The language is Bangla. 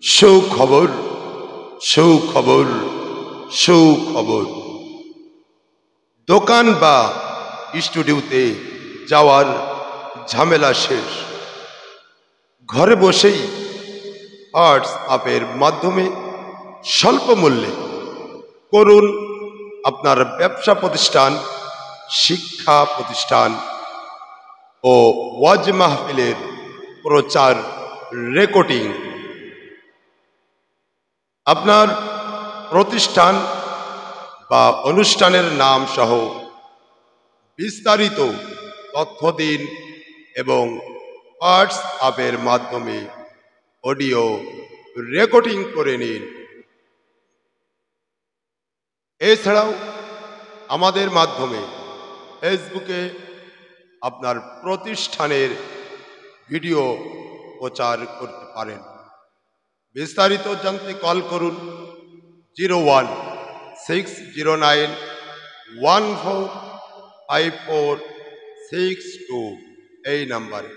সুখবর, সুখবর, সুখবর। দোকান বা স্টুডিওতে যাওয়ার ঝামেলা শেষ। ঘরে বসেই হোয়াটসঅ্যাপের মাধ্যমে স্বল্প মূল্যে করুন আপনার ব্যবসা প্রতিষ্ঠান, শিক্ষা প্রতিষ্ঠান ও ওয়াজ মাহফিলের প্রচার রেকর্ডিং। আপনার প্রতিষ্ঠান বা অনুষ্ঠানের নাম সহ বিস্তারিত তথ্য দিন এবং হোয়াটসঅ্যাপের মাধ্যমে অডিও রেকর্ডিং করে নিন। এছাড়াও আমাদের মাধ্যমে ফেসবুকে আপনার প্রতিষ্ঠানের ভিডিও প্রচার করতে পারেন। বিস্তারিত জানতে কল করুন 01-609-145462 এই নাম্বারে।